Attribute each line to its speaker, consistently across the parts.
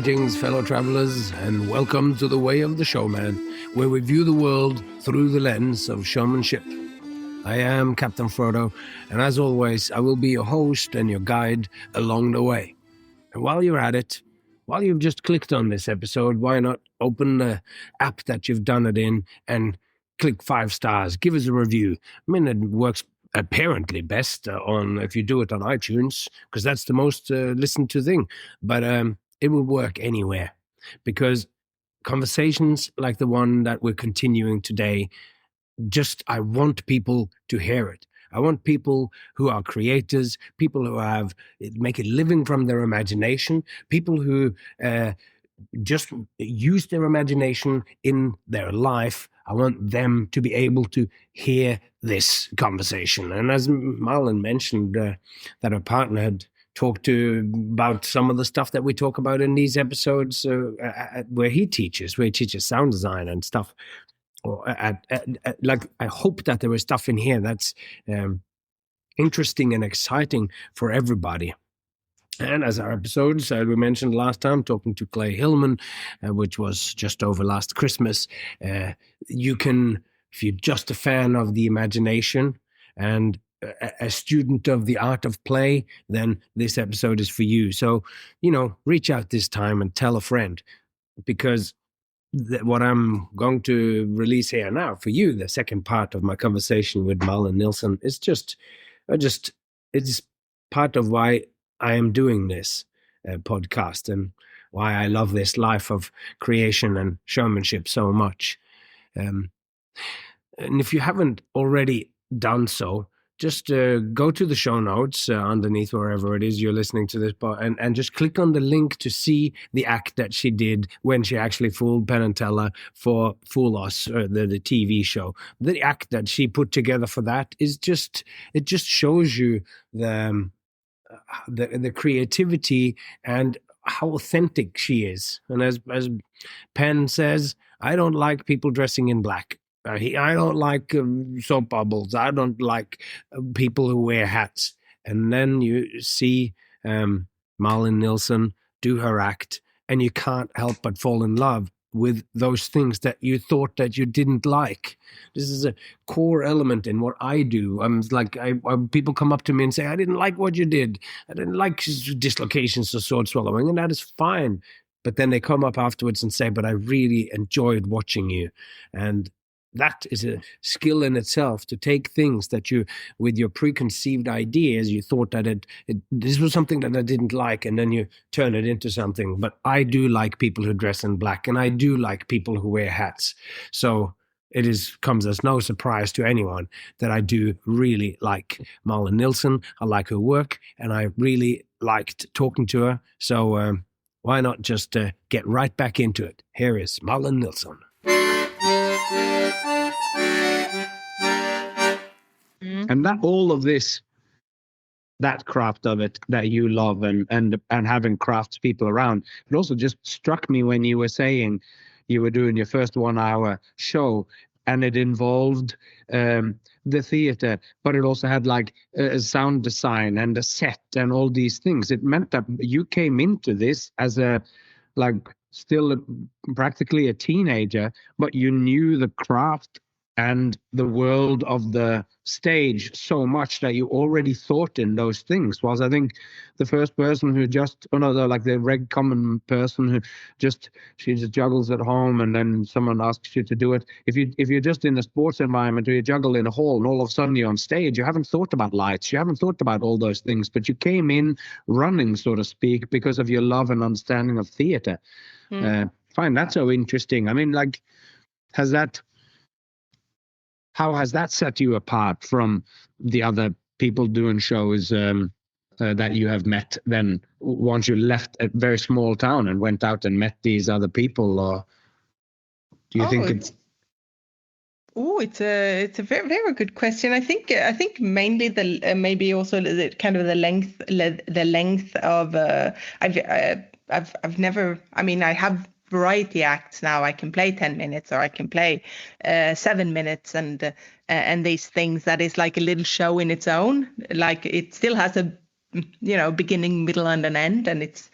Speaker 1: Greetings, fellow travelers, and welcome to the Way of the Showman, where we view the world through the lens of showmanship. I am Captain Frodo, and as always, I will be your host and your guide along the way. And while you're at it, while you've just clicked on this episode, why not open the app that you've done it in and click 5 stars, give us a review. I mean, it works apparently best on if you do it on iTunes, because that's the most listened to thing. But it will work anywhere, because conversations like the one that we're continuing today, I want people to hear it. I want people who are creators, people who make a living from their imagination, people who just use their imagination in their life. I want them to be able to hear this conversation. And as Malin mentioned, that her partner had talked about some of the stuff that we talk about in these episodes, where he teaches sound design and stuff. Or I hope that there is stuff in here that's interesting and exciting for everybody. And as our episodes, we mentioned last time, talking to Clay Hillman, which was just over last Christmas, you can, if you're just a fan of the imagination and a student of the art of play, then this episode is for you. So, reach out this time and tell a friend, because what I'm going to release here now for you, the second part of my conversation with Malin Nilsson, is it's part of why I am doing this podcast and why I love this life of creation and showmanship so much. And if you haven't already done so, just go to the show notes underneath wherever it is you're listening to this, and just click on the link to see the act that she did when she actually fooled Penn and Teller for Fool Us, the TV show. The act that she put together for that it just shows you the creativity and how authentic she is. And as Penn says, I don't like people dressing in black. I don't like soap bubbles. I don't like people who wear hats. And then you see Malin Nilsson do her act, and you can't help but fall in love with those things that you thought that you didn't like. This is a core element in what I do. People come up to me and say, I didn't like what you did. I didn't like dislocations or sword swallowing, and that is fine. But then they come up afterwards and say, but I really enjoyed watching you. And that is a skill in itself, to take things that you, with your preconceived ideas, you thought that this was something that I didn't like, and then you turn it into something. But I do like people who dress in black, and I do like people who wear hats. So it comes as no surprise to anyone that I do really like Malin Nilsson. I like her work, and I really liked talking to her. So why not just get right back into it? Here is Malin Nilsson. And that all of this, that craft of it that you love, and having craftspeople around, it also just struck me when you were saying you were doing your first 1-hour show, and it involved the theater, but it also had like a sound design and a set and all these things. It meant that you came into this as still practically a teenager, but you knew the craft and the world of the stage so much that you already thought in those things. Whilst I think the first person who the common person who she just juggles at home, and then someone asks you to do it. If you're just in a sports environment, or you juggle in a hall, and all of a sudden you're on stage, you haven't thought about lights, you haven't thought about all those things, but you came in running, so to speak, because of your love and understanding of theater. Find that so interesting. I mean, how has that set you apart from the other people doing shows that you have met then, once you left a very small town and went out and met these other people? Or do you think it's...
Speaker 2: It's a very, very good question. I think mainly maybe also the kind of the length of I've never, I mean, I have variety acts now. I can play 10 minutes, or I can play 7 minutes, and these things that is like a little show in its own. Like, it still has a beginning, middle, and an end, and it's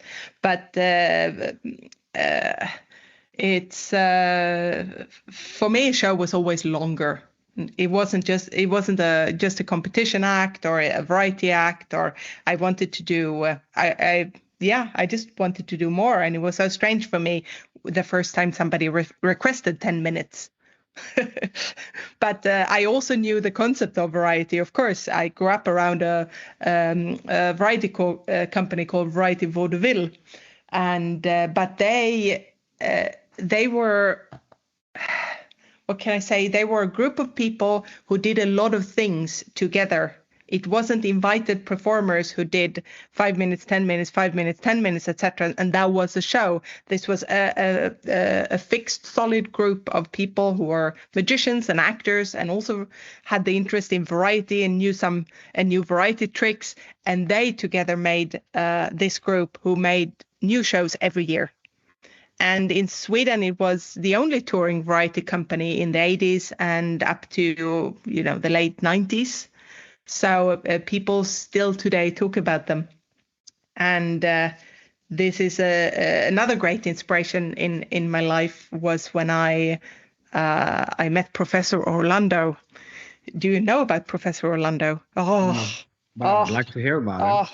Speaker 2: for me, a show was always longer. It wasn't just a competition act or a variety act, or I wanted to do I just wanted to do more, and it was so strange for me the first time somebody requested 10 minutes. But I also knew the concept of variety. Of course, I grew up around a variety company called Variety Vaudeville, and but they were, what can I say? They were a group of people who did a lot of things together. It wasn't invited performers who did 5 minutes, 10 minutes, 5 minutes, 10 minutes, etc. And that was a show. This was a fixed, solid group of people who were magicians and actors, and also had the interest in variety and knew variety tricks. And they together made this group who made new shows every year. And in Sweden, it was the only touring variety company in the 80s and up to the late 90s. So people still today talk about them. And this is another great inspiration in my life was when I met Professor Orlando. Do you know about Professor Orlando?
Speaker 1: I'd like to hear about it.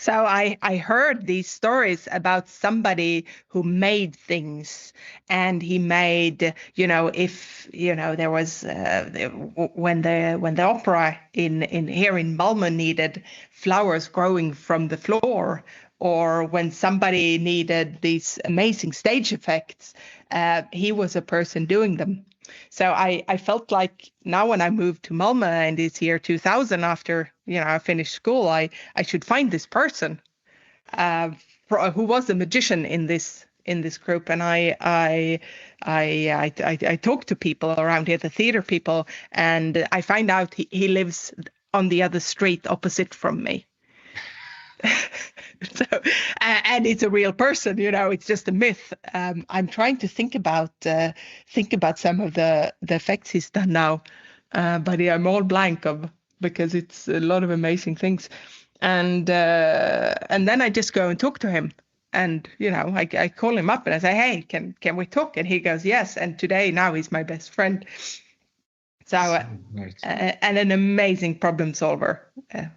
Speaker 2: So I heard these stories about somebody who made things, and he made, if there was when the opera in here in Malmö needed flowers growing from the floor, or when somebody needed these amazing stage effects, he was a person doing them. So I felt like now when I moved to Malmö in this year 2000, after I finished school, I should find this person who was a magician in this group. And I talked to people around here, the theater people, and I find out he lives on the other street opposite from me. So, and it's a real person, it's just a myth. I'm trying to think about some of the effects he's done now, but I'm all blank because it's a lot of amazing things. And then I just go and talk to him, and I call him up and I say, hey, can we talk? And he goes, yes. And today now he's my best friend. So, and an amazing problem solver.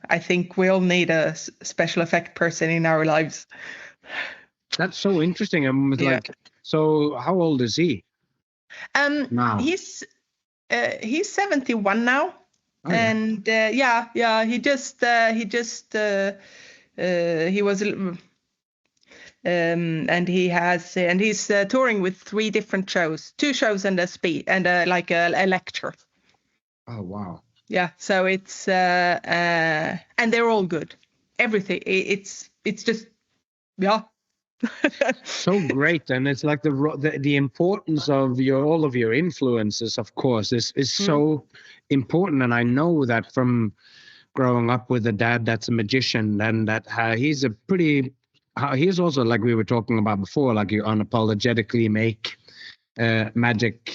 Speaker 2: I think we all need a special effect person in our lives.
Speaker 1: That's so interesting. So how old is he?
Speaker 2: Now he's 71 now, and he was. And he's touring with 3 different shows, 2 shows and a speech and a lecture.
Speaker 1: Oh wow!
Speaker 2: Yeah, so it's and they're all good. Everything it's just
Speaker 1: so great, and it's like the importance of all of your influences, of course, is so important. And I know that from growing up with a dad that's a magician, and that he's he's also, like we were talking about before, like you unapologetically make magic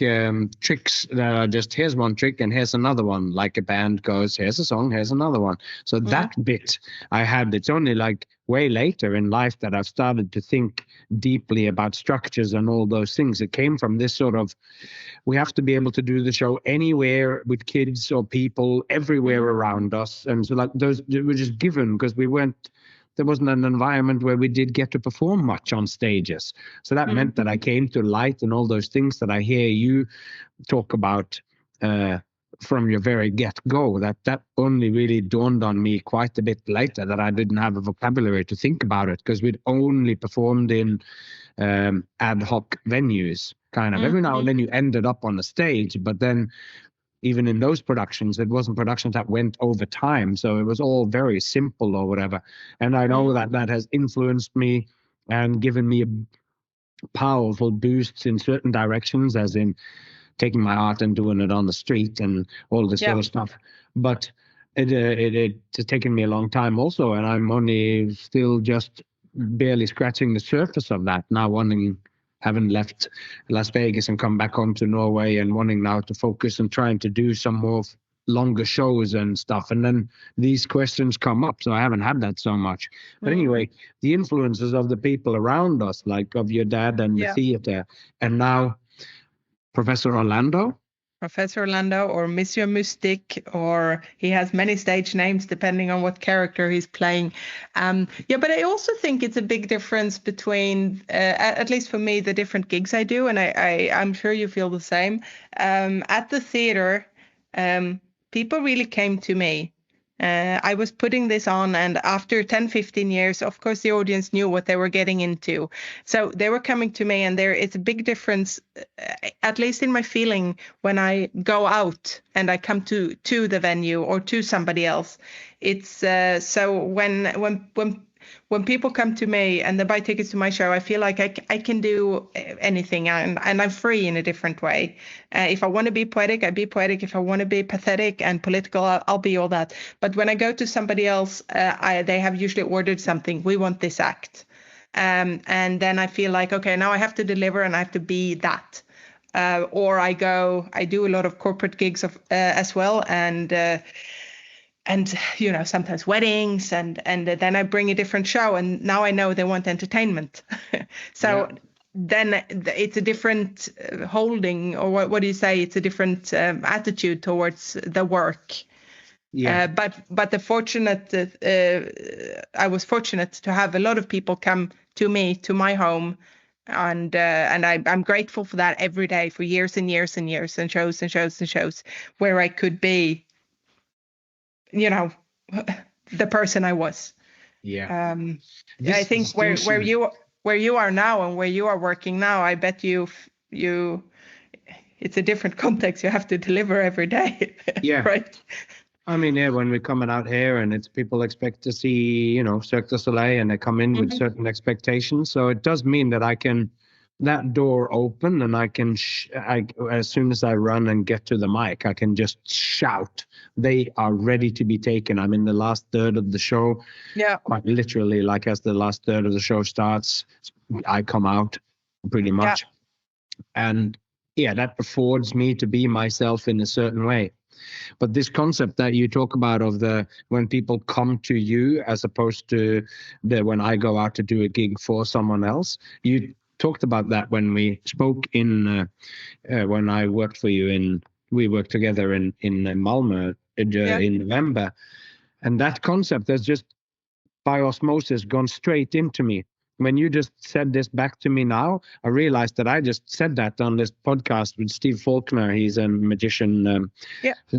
Speaker 1: tricks that are just, here's one trick and here's another one, like a band goes, here's a song, here's another one. So that bit I had, it's only like way later in life that I've started to think deeply about structures and all those things. It came from this sort of, we have to be able to do the show anywhere with kids or people everywhere around us. And so like those were just given because there wasn't an environment where we did get to perform much on stages. So that meant that I came to light and all those things that I hear you talk about from your very get-go, that only really dawned on me quite a bit later, that I didn't have a vocabulary to think about it, because we'd only performed in ad hoc venues, kind of. Every now and then you ended up on a stage, but then even in those productions, it wasn't productions that went over time. So it was all very simple or whatever. And I know that has influenced me and given me powerful boosts in certain directions, as in taking my art and doing it on the street and all this sort of stuff. But it's taken me a long time also. And I'm only still just barely scratching the surface of that now, having left Las Vegas and come back home to Norway and wanting now to focus and trying to do some more longer shows and stuff, and then these questions come up, so I haven't had that so much. But anyway, the influences of the people around us, like of your dad and the theater, and now Professor Orlando.
Speaker 2: Professor Orlando or Monsieur Mystique, or he has many stage names depending on what character he's playing. But I also think it's a big difference between, at least for me, the different gigs I do, and I'm sure you feel the same. At the theater, people really came to me. I was putting this on, and after 10, 15 years, of course, the audience knew what they were getting into. So they were coming to me, and it's a big difference, at least in my feeling, when I go out and I come to the venue or to somebody else. It's so when people come to me and they buy tickets to my show, I feel like I can do anything, and I'm free in a different way. If I want to be poetic, I be poetic. If I want to be pathetic and political, I'll be all that. But when I go to somebody else, they have usually ordered something. We want this act. And then I feel like, okay, now I have to deliver and I have to be that. Or I do a lot of corporate gigs as well. And sometimes weddings, and then I bring a different show, and now I know they want entertainment. Then it's a different holding, or what do you say? It's a different attitude towards the work. But I was fortunate to have a lot of people come to me, to my home, and I'm grateful for that every day for years and years and years, and shows and shows and shows where I could be, the person I was. I think where you are now and where you are working now, I bet you it's a different context. You have to deliver every day. Right.
Speaker 1: I mean, when we're coming out here, and it's people expect to see, Cirque du Soleil, and they come in with certain expectations. So it does mean that I can, that door open, and I can, as soon as I run and get to the mic, I can just shout. They are ready to be taken. I'm in the last third of the show. Quite literally, like as the last third of the show starts, I come out pretty much. And that affords me to be myself in a certain way. But this concept that you talk about of when people come to you as opposed to when I go out to do a gig for someone else, you talked about that when we spoke in when I worked for you we worked together in Malmö in November, and that concept has just by osmosis gone straight into me. When you just said this back to me now, I realized that I just said that on this podcast with Steve Faulkner. He's a magician,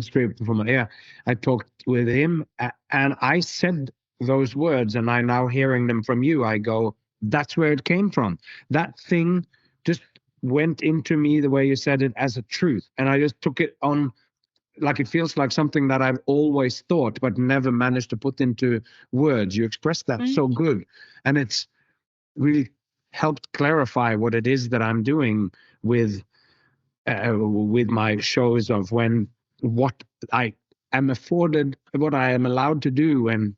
Speaker 1: street performer. I talked with him, and I said those words, and I now hearing them from you, I go, that's where it came from. That thing just went into me the way you said it as a truth, and I just took it on. Like it feels like something that I've always thought, but never managed to put into words. You expressed that so good, and it's really helped clarify what it is that I'm doing with my shows of what I am afforded, what I am allowed to do when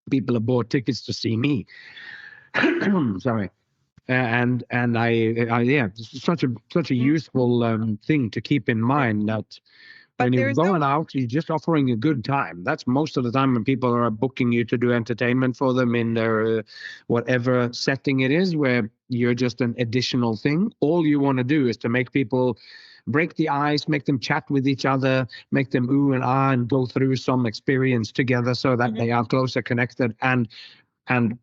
Speaker 1: people have bought tickets to see me. Sorry. And it's such a useful thing to keep in mind that when you're going out, you're just offering a good time. That's most of the time when people are booking you to do entertainment for them in their whatever setting it is, where you're just an additional thing. All you want to do is to make people break the ice, make them chat with each other, make them ooh and ah, and go through some experience together so that they are closer connected. And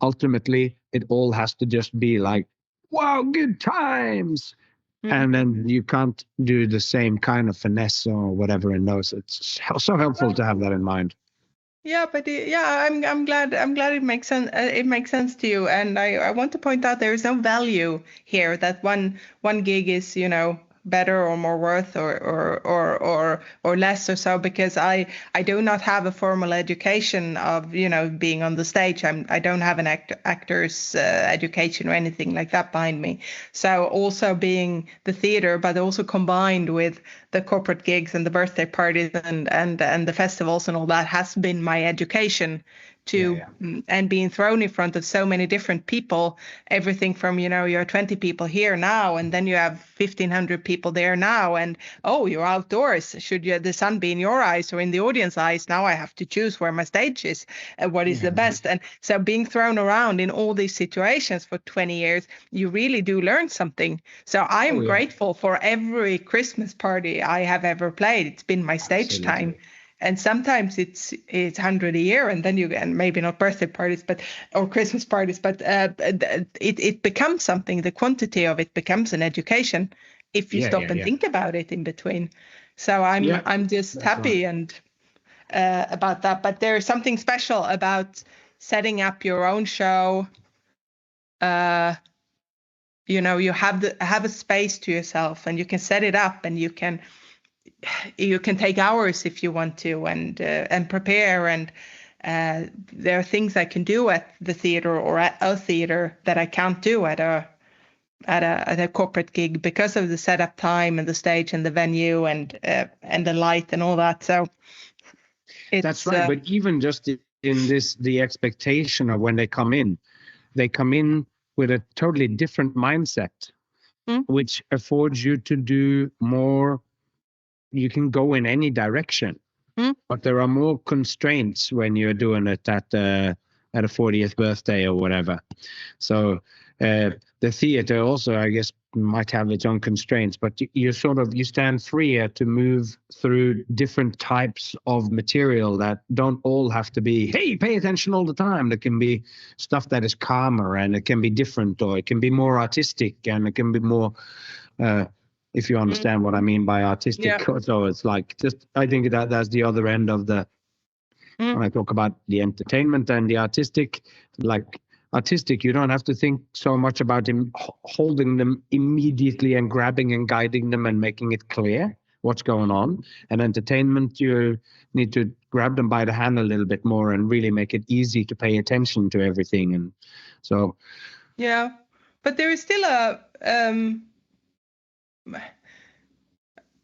Speaker 1: ultimately, it all has to just be like, wow, good times. And then you can't do the same kind of finesse or whatever in those. It's so helpful to have that in mind.
Speaker 2: But I'm glad it makes sense. It makes sense to you, and I want to point out there is no value here that one gig is better or more worth or less or so, because I do not have a formal education of being on the stage. I don't have an actor's education or anything like that behind me. So also being the theater, but also combined with the corporate gigs and the birthday parties and the festivals and all that has been my education and being thrown in front of so many different people, everything from, you're 20 people here now, and then you have 1,500 people there now, and you're outdoors. Should the sun be in your eyes or in the audience eyes? Now I have to choose where my stage is and what is the best. And so being thrown around in all these situations for 20 years, you really do learn something. So I am grateful for every Christmas party I have ever played. It's been my stage time. And sometimes it's 100 a year, and then and maybe not birthday parties, or Christmas parties, but it becomes something. The quantity of it becomes an education if you stop and think about it in between. So I'm just happy and about that. But there is something special about setting up your own show. You have a space to yourself, and you can set it up, and you can take hours if you want to, and prepare. And there are things I can do at the theater or at a theater that I can't do at a corporate gig because of the setup time and the stage and the venue and the light and all that. So
Speaker 1: that's right. But even just in this, the expectation of when they come in with a totally different mindset, which affords you to do more. You can go in any direction, but there are more constraints when you're doing it at a 40th birthday or whatever. So the theater also, I guess, might have its own constraints, but you stand freer to move through different types of material that don't all have to be, hey, pay attention all the time. There can be stuff that is calmer, and it can be different, or it can be more artistic, and it can be more if you understand what I mean by artistic. Yeah. So it's like, I think that's the other end of the, when I talk about the entertainment and the artistic, like artistic, you don't have to think so much about him holding them immediately and grabbing and guiding them and making it clear what's going on. And entertainment, you need to grab them by the hand a little bit more and really make it easy to pay attention to everything. And so.
Speaker 2: Yeah, but there is still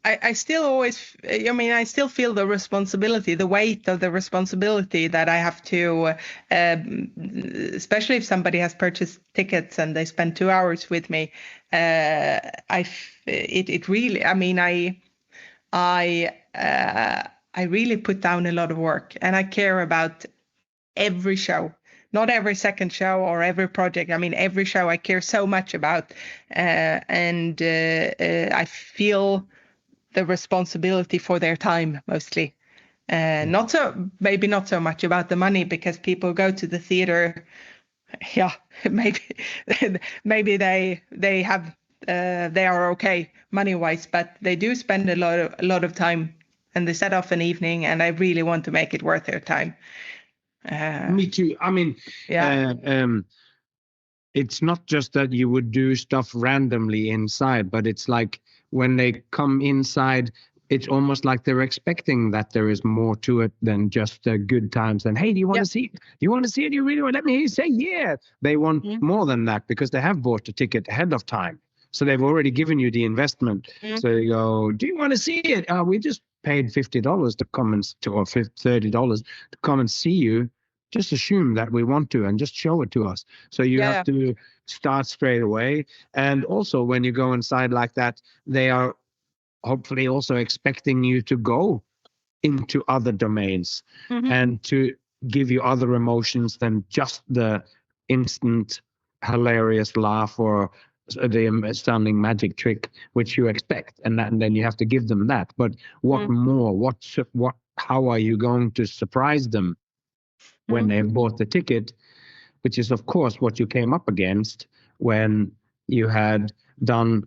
Speaker 2: I still always, I still feel the responsibility, the weight of the responsibility that I have to, especially if somebody has purchased tickets and they spend 2 hours with me. It really, I really put down a lot of work, and I care about every show. Not every second show or every project. Every show I care so much about, and I feel the responsibility for their time mostly. Maybe not so much about the money, because people go to the theater. Yeah, maybe they have they are okay money wise, but they do spend a lot of time, and they set off an evening, and I really want to make it worth their time.
Speaker 1: Me too. It's not just that you would do stuff randomly inside, but it's like when they come inside, it's almost like they're expecting that there is more to it than just good times. And hey, do you want to see it? Do you want to see it? You really want? Let me hear you say yeah. They want more than that, because they have bought the ticket ahead of time. So they've already given you the investment. So you go, do you want to see it? We just paid $50 to come or $30 to come and see you. Just assume that we want to, and just show it to us. So you have to start straight away. And also when you go inside like that, they are hopefully also expecting you to go into other domains and to give you other emotions than just the instant hilarious laugh or the astounding magic trick, which you expect. And then you have to give them that. But what more? How are you going to surprise them when they've bought the ticket, which is, of course, what you came up against when you had done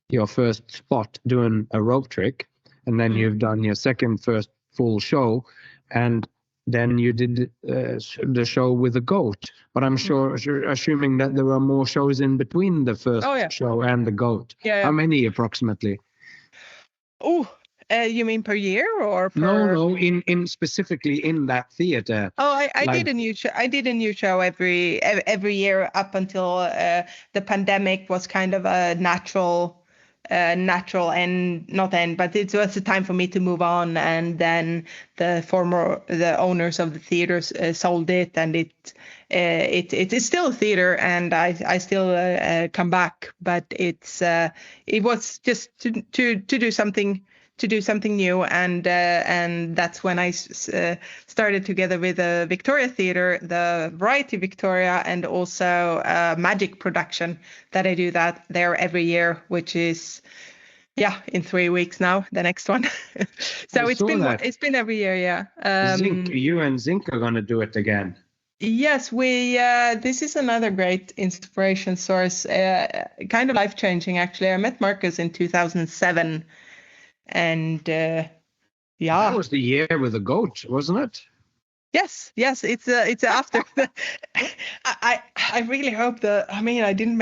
Speaker 1: your first spot doing a rope trick, and then you've done your first full show, and then you did the show with a goat. But I'm assuming that there are more shows in between the first show and the goat. How many approximately?
Speaker 2: You mean per year or per?
Speaker 1: No, in specifically in that theater.
Speaker 2: I did a new show. I did a new show every year up until the pandemic was kind of a natural natural end, not end, but it was a time for me to move on. And then the owners of the theaters sold it, and it is still a theater, and I still come back, but it was just to do something new, and that's when I started together with the Victoria Theatre, the Variety Victoria, and also Magic Production, that I do that there every year, which is in 3 weeks now, the next one. So it's been every year,
Speaker 1: Zinc, you and Zinc are going to do it again.
Speaker 2: Yes, this is another great inspiration source, kind of life-changing, actually. I met Marcus in 2007. And that
Speaker 1: was the year with the goat, wasn't it?
Speaker 2: Yes, it's after. I really hope I didn't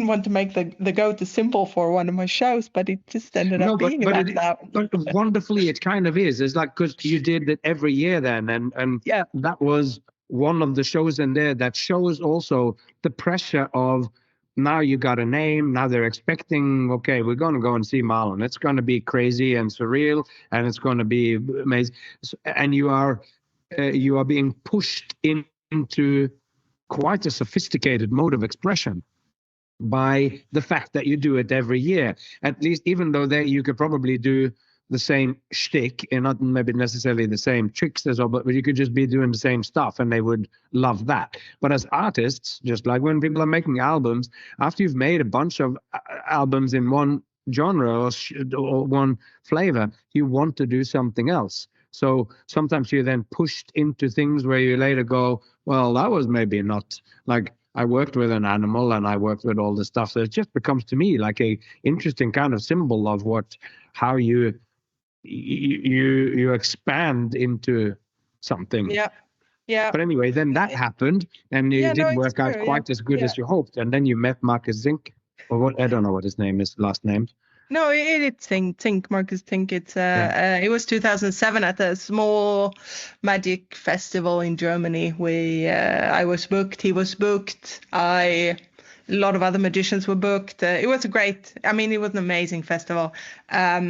Speaker 2: want to make the goat a symbol for one of my shows, but it just ended up being about that.
Speaker 1: But wonderfully, it kind of is. It's like, because you did it every year then, and that was one of the shows in there that shows also the pressure of, now you got a name, now they're expecting, okay, we're going to go and see Malin. It's going to be crazy and surreal, and it's going to be amazing. And you are being pushed into quite a sophisticated mode of expression by the fact that you do it every year. At least, even though you could probably do the same shtick and not maybe necessarily the same tricks as well, but you could just be doing the same stuff and they would love that. But as artists, just like when people are making albums, after you've made a bunch of albums in one genre or one flavor, you want to do something else. So sometimes you're then pushed into things where you later go, well, that was maybe not, like, I worked with an animal and I worked with all this stuff. So it just becomes to me like a interesting kind of symbol of how you expand into something.
Speaker 2: Yeah.
Speaker 1: But anyway, then that happened, and it didn't work out quite as good as you hoped. And then you met Marcus Zink, or what? I don't know what his last name.
Speaker 2: No, it's Tink, Marcus Tink. It was 2007 at a small magic festival in Germany. I was booked, he was booked. A lot of other magicians were booked. It was it was an amazing festival. I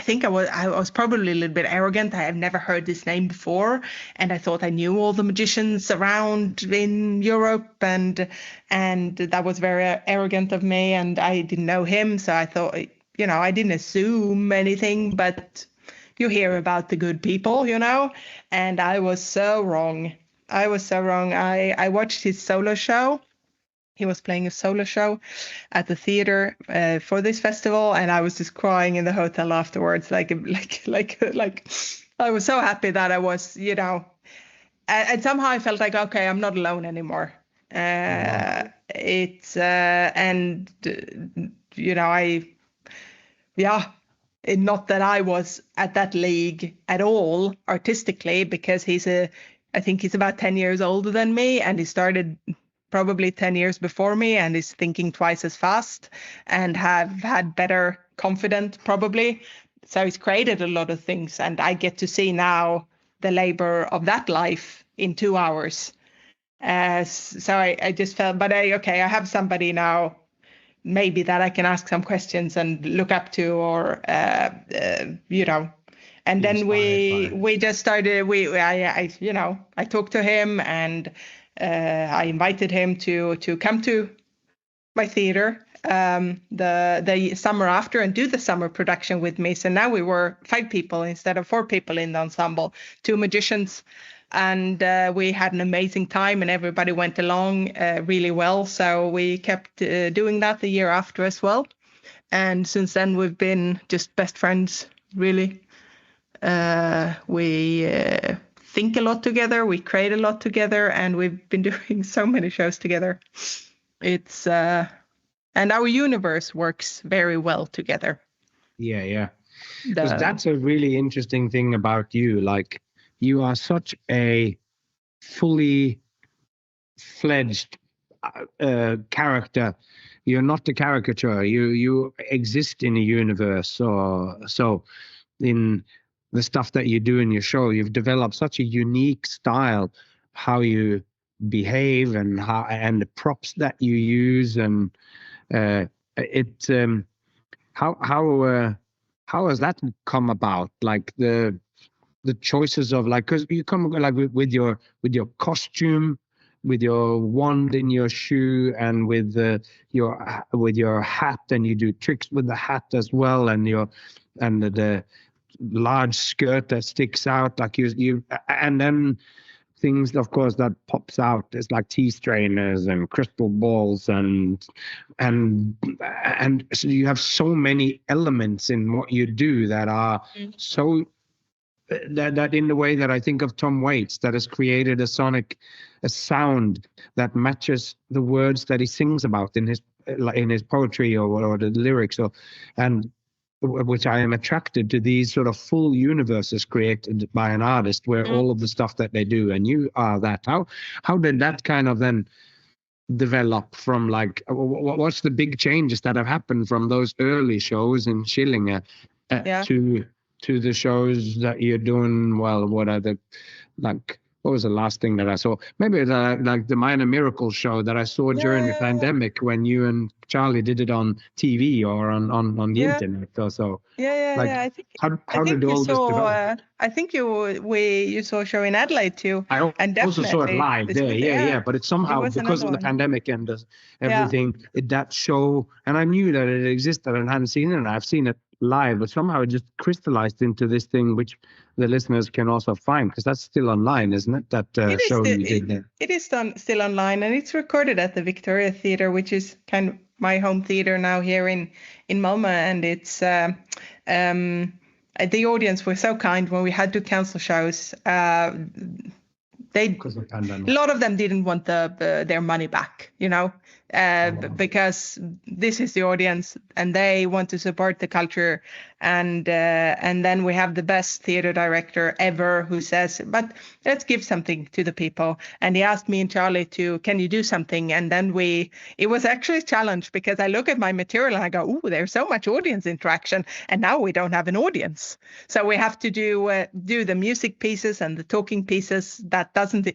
Speaker 2: think I was probably a little bit arrogant. I have never heard this name before, and I thought I knew all the magicians around in Europe, and that was very arrogant of me, and I didn't know him, so I thought, I didn't assume anything, but you hear about the good people, and I was so wrong. I watched his solo show. He was playing a solo show at the theater for this festival, and I was just crying in the hotel afterwards, like I was so happy that I was, and somehow I felt like, okay, I'm not alone anymore. Not that I was at that league at all artistically, because I think he's about 10 years older than me, and he started probably 10 years before me, and is thinking twice as fast and have had better confidence probably. So he's created a lot of things, and I get to see now the labor of that life in 2 hours. So I just felt, but I have somebody now maybe that I can ask some questions and look up to, or and then we just started. I talked to him, and I invited him to come to my theater the summer after and do the summer production with me. So now we were 5 people instead of 4 people in the ensemble, 2 magicians, and we had an amazing time, and everybody went along really well. So we kept doing that the year after as well, and since then we've been just best friends, really. We think a lot together, we create a lot together, and we've been doing so many shows together. It's and our universe works very well together.
Speaker 1: Yeah. Because that's a really interesting thing about you. Like, you are such a fully fledged character. You're not a caricature. You exist in a universe. So in the stuff that you do in your show, you've developed such a unique style, how you behave and the props that you use, and It how has that come about? Like the choices of, like, because you come like with your costume, with your wand in your shoe, and with your hat, and you do tricks with the hat as well, and the large skirt that sticks out, like you and then things, of course, that pops out is like tea strainers and crystal balls, and so you have so many elements in what you do that are so that in the way that I think of Tom Waits, that has created a sound that matches the words that he sings about in his poetry, or the lyrics, and which I am attracted to, these sort of full universes created by an artist, where all of the stuff that they do, and you are that. How did that kind of then develop from, like, what's the big changes that have happened from those early shows in Schillinge to the shows that you're doing? Well, what are the, like, what was the last thing that I saw? Maybe like the Minor Miracle show that I saw during the pandemic, when you and Charlie did it on TV or on the internet or so.
Speaker 2: I think
Speaker 1: how did all this develop?
Speaker 2: I think you saw a show in Adelaide too.
Speaker 1: I
Speaker 2: and
Speaker 1: also saw it live there. Yeah. But it's somehow, because of the pandemic and everything, that show, and I knew that it existed and hadn't seen it, and I've seen it live, but somehow it just crystallized into this thing, which the listeners can also find, because that's still online, isn't it? That show you did there.
Speaker 2: It is still online, and it's recorded at the Victoria Theatre, which is kind of my home theatre now here in Malmö. And it's the audience were so kind when we had to cancel shows.
Speaker 1: Because of the pandemic.
Speaker 2: A lot of them didn't want their money back, because this is the audience and they want to support the culture. And then we have the best theater director ever, who says, but let's give something to the people. And he asked me and Charlie can you do something? And then it was actually a challenge, because I look at my material and I go, ooh, there's so much audience interaction. And now we don't have an audience. So we have to do the music pieces and the talking pieces. That doesn't,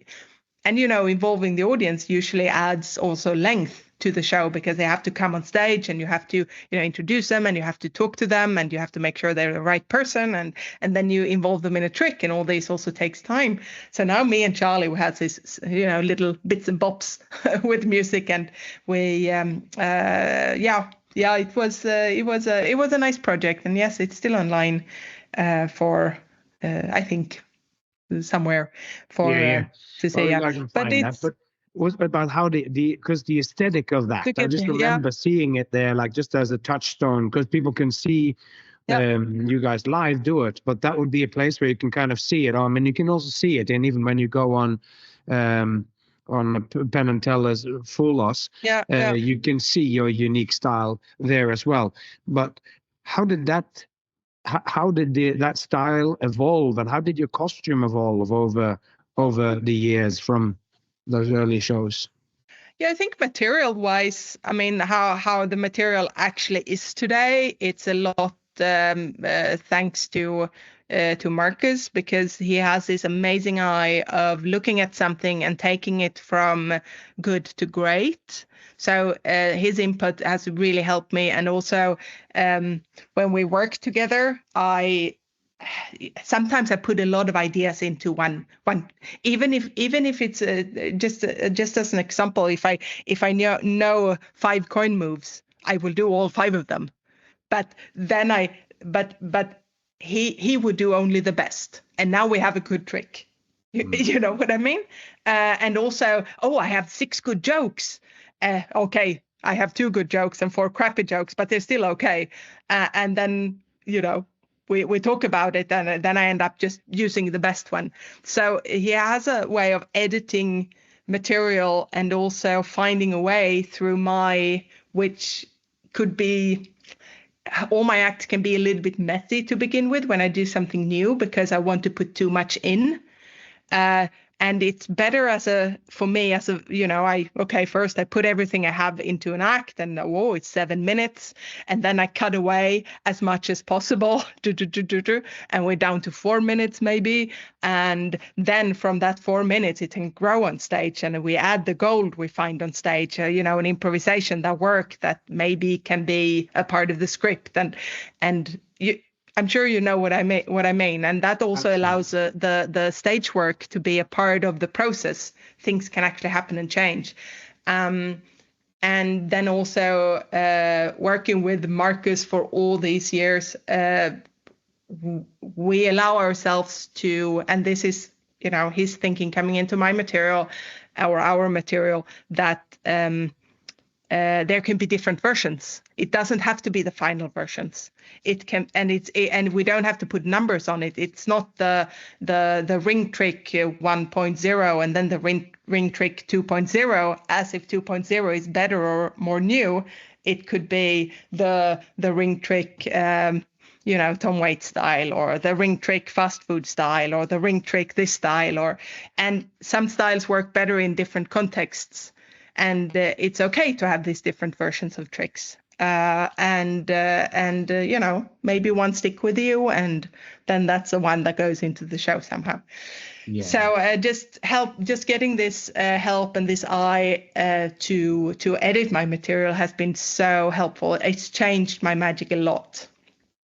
Speaker 2: and involving the audience usually adds also length to the show, because they have to come on stage and you have to introduce them, and you have to talk to them, and you have to make sure they're the right person, and then you involve them in a trick, and all this also takes time. So now me and Charlie, we had this little bits and bops with music, and we it was a nice project. And yes, it's still online for I think somewhere for to say.
Speaker 1: But it's was about how because the aesthetic of that, I just remember seeing it there, like just as a touchstone, because people can see you guys live do it, but that would be a place where you can kind of see it. I mean, you can also see it, and even when you go on Penn and Teller's Foolos, you can see your unique style there as well. But how did that style evolve, and how did your costume evolve over the years from those early shows?
Speaker 2: Yeah, I think material-wise, I mean, how the material actually is today, it's a lot thanks to Marcus, because he has this amazing eye of looking at something and taking it from good to great. So his input has really helped me. And also when we work together, sometimes I put a lot of ideas into one. Even if it's just as an example, if I know 5 coin moves, I will do all 5 of them. But then but he would do only the best, and now we have a good trick. You know what I mean? And also, I have 6 good jokes. Okay, I have 2 good jokes and 4 crappy jokes, but they're still okay. And then we talk about it, and then I end up just using the best one. So he has a way of editing material and also finding a way through which could be, all my acts can be a little bit messy to begin with when I do something new, because I want to put too much in. And it's better for me first I put everything I have into an act, and it's 7 minutes, and then I cut away as much as possible, and we're down to 4 minutes maybe, and then from that 4 minutes it can grow on stage, and we add the gold we find on stage, an improvisation that maybe can be a part of the script, and I'm sure you know what I mean, and that also
Speaker 1: Absolutely.
Speaker 2: allows the stage work to be a part of the process. Things can actually happen and change, and then also working with Marcus for all these years, we allow ourselves to, and this is his thinking coming into my material, or our material, that there can be different versions. It doesn't have to be the final versions. It can, and we don't have to put numbers on it. It's not the ring trick 1.0 and then the ring trick 2.0, as if 2.0 is better or more new. It could be the ring trick Tom Waits style, or the ring trick fast food style, or the ring trick this style, and some styles work better in different contexts. And it's okay to have these different versions of tricks, and maybe one stick with you, and then that's the one that goes into the show somehow. Yeah. So just getting this help and this eye to edit my material has been so helpful. It's changed my magic a lot.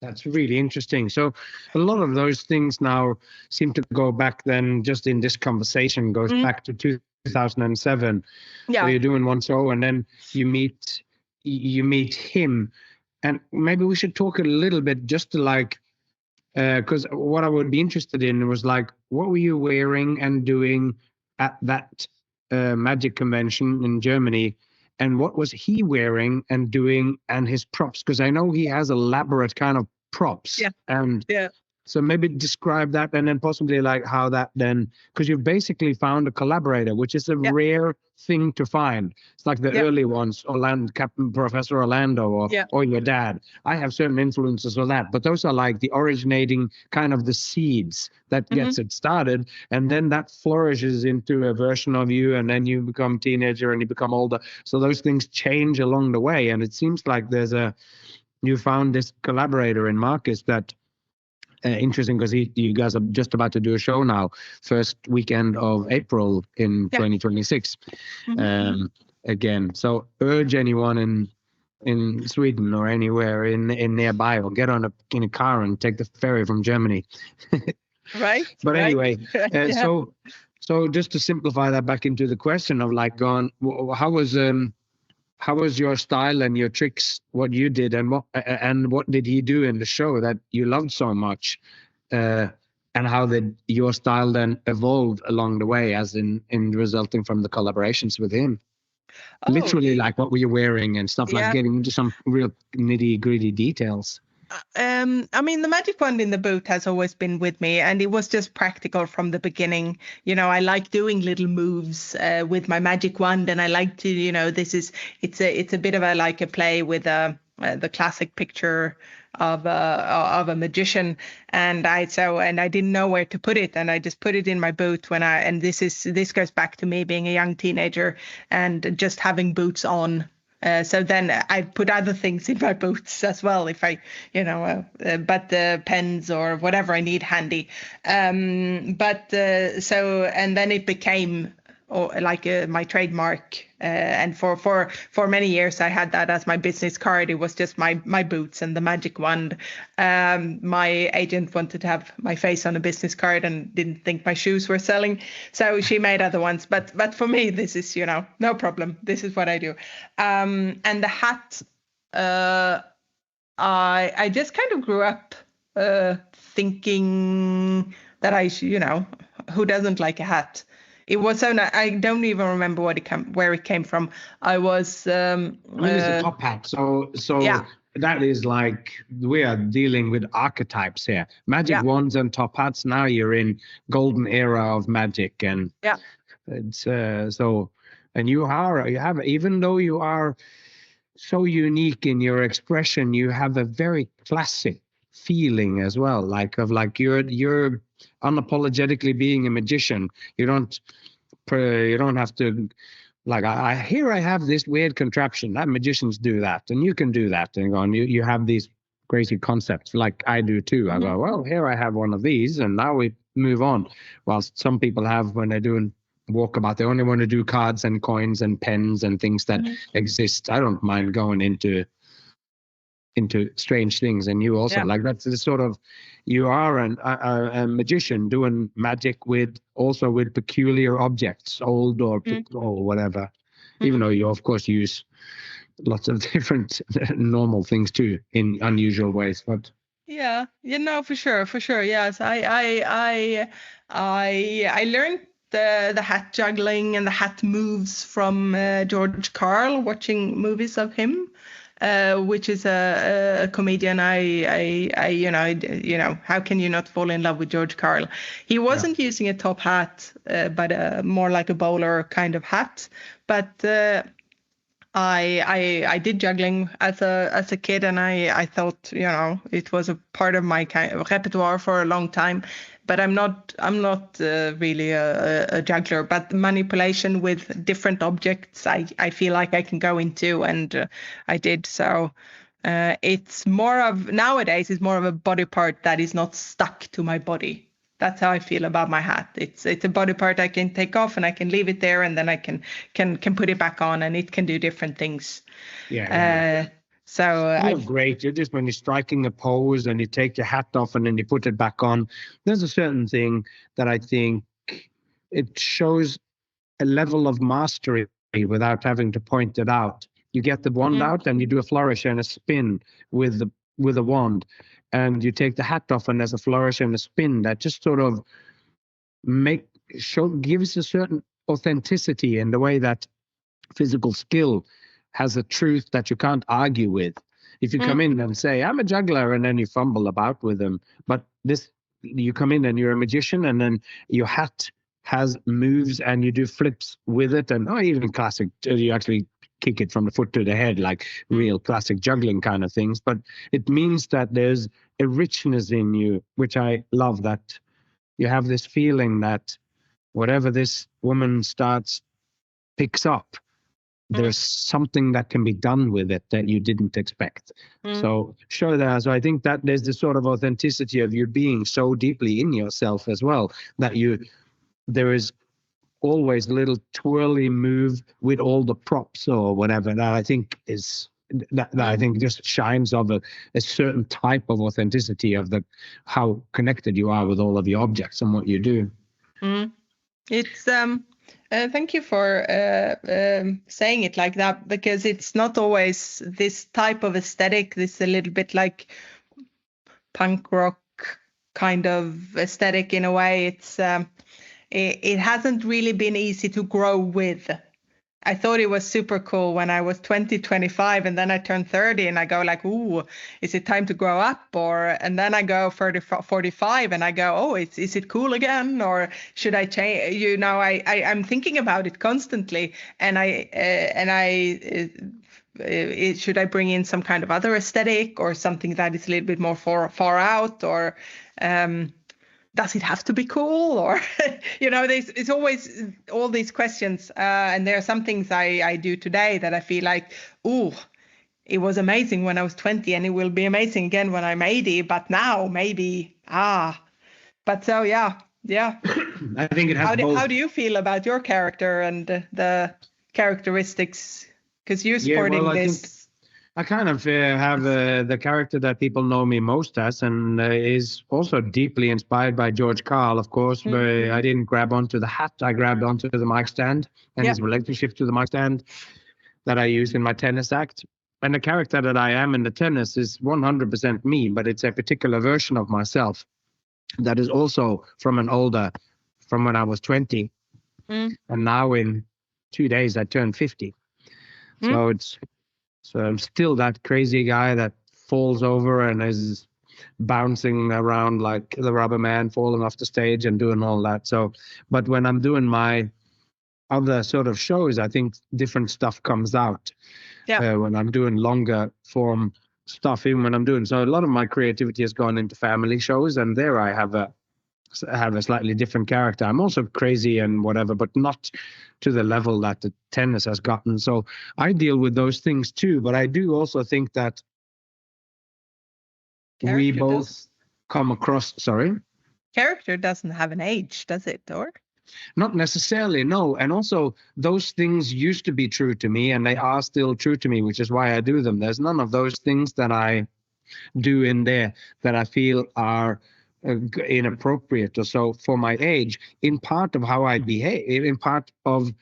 Speaker 1: That's really interesting. So a lot of those things now seem to go back then, just in this conversation, goes back to 2007. Yeah. So you're doing one show, and then you meet him, and maybe we should talk a little bit just to because what I would be interested in was what were you wearing and doing at that magic convention in Germany, and what was he wearing and doing, and his props, because I know he has elaborate kind of props. Yeah. And yeah. So maybe describe that, and then possibly how that then, because you've basically found a collaborator, which is a rare thing to find. It's like the early ones, Captain Professor Orlando, or your dad. I have certain influences on that, but those are the originating kind of the seeds that gets it started, and then that flourishes into a version of you, and then you become teenager and you become older. So those things change along the way, and it seems like you found this collaborator in Marcus that. Interesting, because you guys are just about to do a show now, first weekend of April in 2026. Again, so urge anyone in Sweden or anywhere in nearby, or get in a car and take the ferry from Germany.
Speaker 2: Right.
Speaker 1: But anyway, so just to simplify that back into the question of how was your style and your tricks, what you did, and what did he do in the show that you loved so much, and how did your style then evolve along the way, as in resulting from the collaborations with him? Literally, what were you wearing and stuff, getting into some real nitty-gritty details.
Speaker 2: The magic wand in the boot has always been with me, and it was just practical from the beginning. I like doing little moves with my magic wand, and I like to, it's a bit of a play with the classic picture of a magician, and I didn't know where to put it, and I just put it in my boot this goes back to me being a young teenager and just having boots on. So then I put other things in my boots as well, if I, but the pens or whatever I need handy. And then it became my trademark. And for many years I had that as my business card. It was just my boots and the magic wand. My agent wanted to have my face on a business card and didn't think my shoes were selling, so she made other ones. But for me, this is no problem. This is what I do. And the hat, I just kind of grew up thinking that who doesn't like a hat? It was so. I don't even remember where it came from. I was.
Speaker 1: It's a top hat. So yeah. That is we are dealing with archetypes here. Magic wands and top hats. Now you're in golden era of magic, and it's and you have, even though you are so unique in your expression, you have a very classic feeling as well. You're unapologetically being a magician. You don't have to, like, I here I have this weird contraption that magicians do that, and you can do that, and go on. You have these crazy concepts like I do too. I go, well, here I have one of these, and now we move on. Whilst some people have, when they're doing walkabout, they only want to do cards and coins and pens and things that exist. I don't mind going into strange things, and you also like that's the sort of, you are a magician doing magic with peculiar objects, old or whatever, even though you of course use lots of different normal things too in unusual ways. But
Speaker 2: for sure, yes. I learned the hat juggling and the hat moves from George Carl, watching movies of him. Which is a comedian. How can you not fall in love with George Carl? He wasn't using a top hat, but more like a bowler kind of hat. But I did juggling as a kid, and I thought it was a part of my kind of repertoire for a long time. But I'm not really a juggler. But manipulation with different objects, I feel like I can go into, and I did. So it's more of, nowadays, it's more of a body part that is not stuck to my body. That's how I feel about my hat. It's a body part I can take off, and I can leave it there, and then I can put it back on, and it can do different things. So
Speaker 1: you're great. You're just, when you're striking a pose and you take your hat off and then you put it back on, there's a certain thing that I think it shows a level of mastery without having to point it out. You get the wand out and you do a flourish and a spin with a wand, and you take the hat off and there's a flourish and a spin that just sort of gives a certain authenticity in the way that physical skill has a truth that you can't argue with. If you come in and say, I'm a juggler, and then you fumble about with them, but you come in and you're a magician, and then your hat has moves and you do flips with it, and even classic, you actually kick it from the foot to the head, like real classic juggling kind of things. But it means that there's a richness in you, which I love, that you have this feeling that whatever this woman picks up, there's something that can be done with it that you didn't expect. So show that. So I think that there's this sort of authenticity of you being so deeply in yourself as well, that there is always a little twirly move with all the props or whatever, that I think is that I think just shines of a certain type of authenticity of how connected you are with all of your objects and what you do.
Speaker 2: It's thank you for saying it like that, because it's not always this type of aesthetic. This a little bit like punk rock kind of aesthetic in a way. It's it hasn't really been easy to grow with. I thought it was super cool when I was 20, 25, and then I turned 30 and I go like, ooh, is it time to grow up? And then I go 30, 45 and I go, oh, is it cool again? Or should I change? I'm thinking about it constantly, and should I bring in some kind of other aesthetic or something that is a little bit more far out, or does it have to be cool? Or, it's always all these questions. And there are some things I do today that I feel like, ooh, it was amazing when I was 20 and it will be amazing again when I'm 80. But now maybe, but so, yeah.
Speaker 1: I think it has both.
Speaker 2: How do you feel about your character and the characteristics? Because you're sporting this.
Speaker 1: I kind of have the character that people know me most as, and is also deeply inspired by George Carl, of course. But I didn't grab onto the hat. I grabbed onto the mic stand and his relationship to the mic stand that I use in my tennis act. And the character that I am in the tennis is 100% me, but it's a particular version of myself that is also from when I was 20. And now in 2 days, I turned 50. So I'm still that crazy guy that falls over and is bouncing around like the rubber man falling off the stage and doing all that. So, but when I'm doing my other sort of shows, I think different stuff comes out. When I'm doing longer form stuff, even when I'm doing, so a lot of my creativity has gone into family shows, and there I have a have a slightly different character. I'm also crazy and whatever, but not to the level that the tennis has gotten. So I deal with those things too. But I do also think that we both come across. Sorry.
Speaker 2: Character doesn't have an age, does it? Or
Speaker 1: not necessarily, no. And also, those things used to be true to me, and they are still true to me, which is why I do them. There's none of those things that I do in there that I feel are inappropriate or so for my age. In part of how I behave, in part of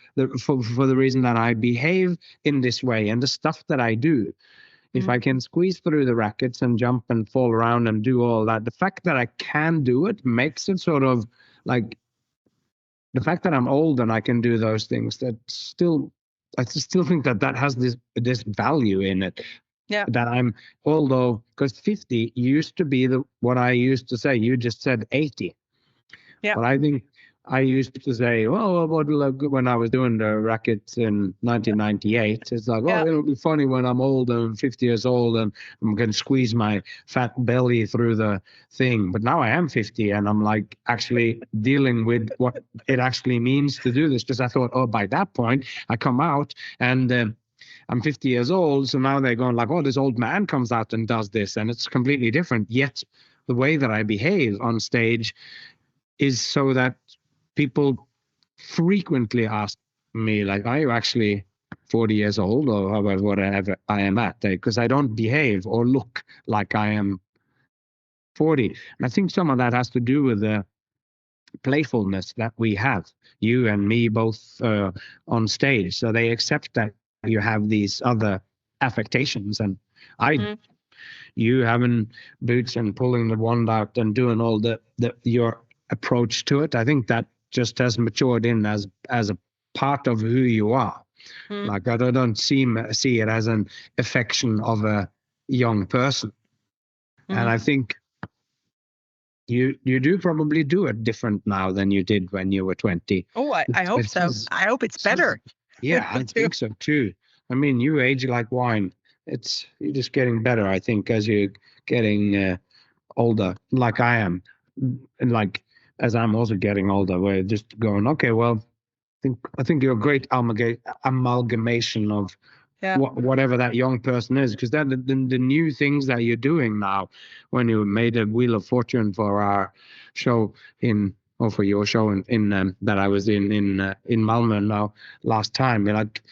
Speaker 1: for the reason that I behave in this way, and the stuff that I do. If I can squeeze through the rackets and jump and fall around and do all that, the fact that I can do it makes it sort of like the fact that I'm old and I can do those things. I still think that has this value in it.
Speaker 2: Yeah.
Speaker 1: That I'm, although, because 50 used to be what I used to say. You just said 80.
Speaker 2: Yeah.
Speaker 1: But I think I used to say, well, when I was doing the rackets in 1998, it's like, oh, it'll be funny when I'm old and 50 years old and I'm going to squeeze my fat belly through the thing. But now I am 50 and I'm like actually dealing with what it actually means to do this. Because I thought, oh, by that point, I come out and I'm 50 years old. So now they're going like, oh, this old man comes out and does this. And it's completely different. Yet the way that I behave on stage is so that people frequently ask me, like, are you actually 40 years old or however, whatever I am at? Because I don't behave or look like I am 40. And I think some of that has to do with the playfulness that we have, you and me both on stage. So they accept that you have these other affectations. And you having boots and pulling the wand out and doing all your approach to it, I think that just has matured in as a part of who you are. Like I don't see it as an affection of a young person. And I think you do probably do it different now than you did when you were 20.
Speaker 2: Oh, I hope so. I hope it's better.
Speaker 1: Yeah, I think so too. I mean, you age like wine. You're just getting better, I think, as you're getting older, like I am. And like as I'm also getting older, we're just going, okay, well, I think you're a great amalgamation of whatever that young person is, because then the new things that you're doing now, when you made a Wheel of Fortune for our show for your show in that I was in Malmö now last time, like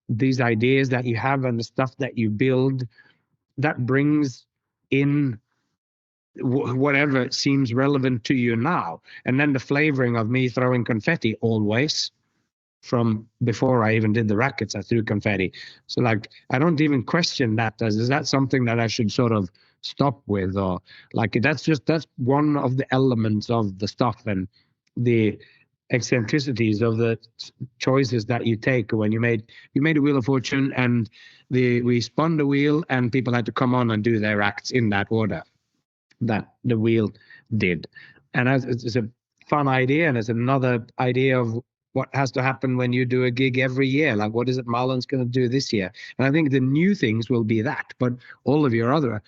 Speaker 1: these ideas that you have and the stuff that you build, that brings in whatever seems relevant to you now. And then the flavoring of me throwing confetti always, from before I even did the rackets, I threw confetti. So like, I don't even question that. Is that something that I should sort of stop with? Or like, that's one of the elements of the stuff and the eccentricities of the choices that you take. When you made a Wheel of Fortune and we spun the wheel and people had to come on and do their acts in that order that the wheel did. And it's a fun idea, and it's another idea of what has to happen when you do a gig every year. Like, what is it Malin's going to do this year? And I think the new things will be that, but all of your other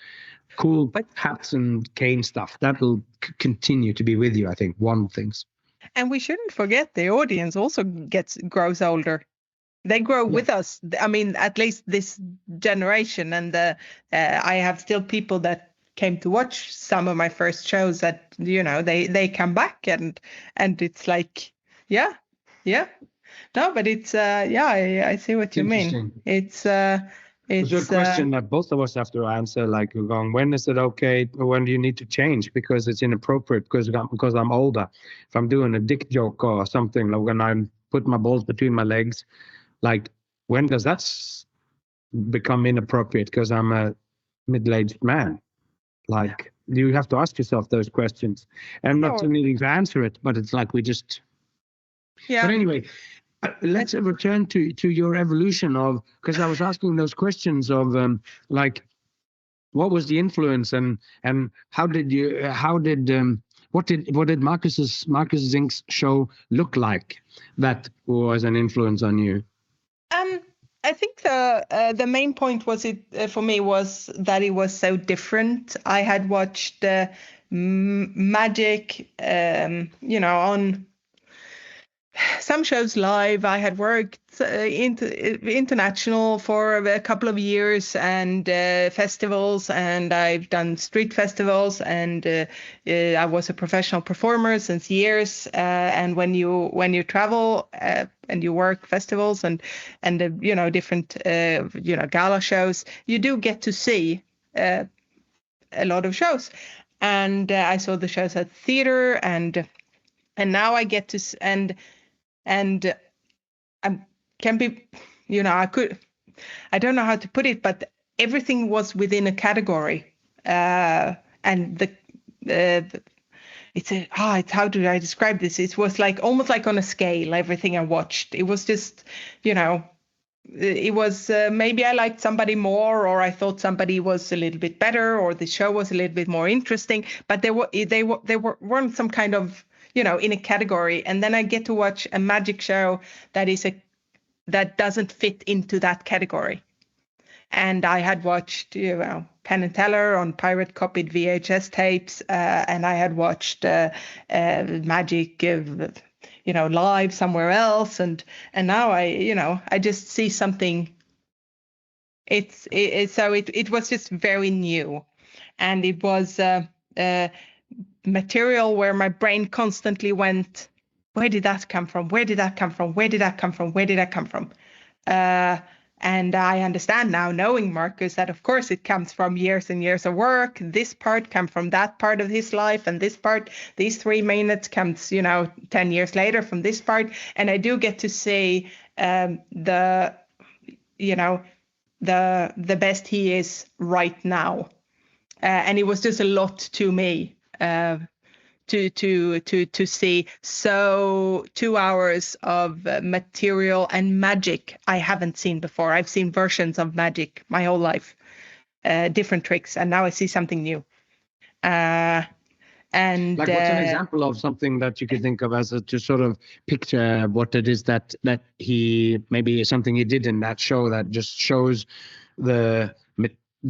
Speaker 1: cool hats and cane stuff, that will continue to be with you, I think, one things.
Speaker 2: And we shouldn't forget the audience also grows older. They grow with us. I mean, at least this generation. And I have still people that came to watch some of my first shows that, they come back and it's like, yeah. No, but it's, I see what you mean. It's a
Speaker 1: question that both of us have to answer, like we're going, when is it okay? When do you need to change? Because it's inappropriate because I'm older. If I'm doing a dick joke or something, like when I put my balls between my legs, like when does that become inappropriate because I'm a middle-aged man? Like, you have to ask yourself those questions. And I'm not needing to answer it, but it's like we just... Yeah. But anyway, let's return to your evolution of, because I was asking those questions of like, what was the influence and what did Marcus Zink's show look like that was an influence on you?
Speaker 2: I think the main point was for me was that it was so different. I had watched magic, on some shows live. I had worked international for a couple of years, and festivals, and I've done street festivals, and I was a professional performer since years. And when you travel and you work festivals and different gala shows, you do get to see a lot of shows. And I saw the shows at theater, and now I get to and I can be, I don't know how to put it, but everything was within a category. And it's how do I describe this? It was like almost like on a scale, everything I watched. It was just, it was maybe I liked somebody more, or I thought somebody was a little bit better, or the show was a little bit more interesting, but they weren't some kind of, in a category. And then I get to watch a magic show that doesn't fit into that category. And I had watched, Penn and Teller on pirate copied VHS tapes, and I had watched magic, live somewhere else, and now I just see something. It was just very new, and it was material where my brain constantly went, where did that come from? Where did that come from? Where did that come from? Where did that come from? And I understand now, knowing Marcus, that of course it comes from years and years of work. This part comes from that part of his life, and this part, these 3 minutes comes, 10 years later from this part. And I do get to see the best he is right now. And it was just a lot to me to see. So 2 hours of material and magic I haven't seen before. I've seen versions of magic my whole life, different tricks, and now I see something new. And
Speaker 1: like, what's an example of something that you could think of as to sort of picture what it is that he, maybe something he did in that show that just shows the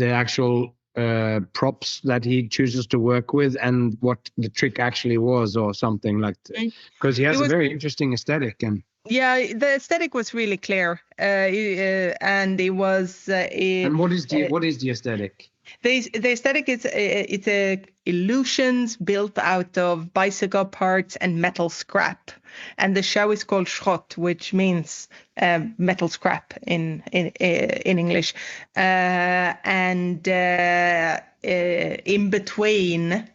Speaker 1: actual props that he chooses to work with and what the trick actually was, or something like that? Because he has a very interesting aesthetic. And
Speaker 2: the aesthetic was really clear, and it was
Speaker 1: and what is the aesthetic?
Speaker 2: The aesthetic is it's illusions built out of bicycle parts and metal scrap, and the show is called Schrott, which means metal scrap in English. And in between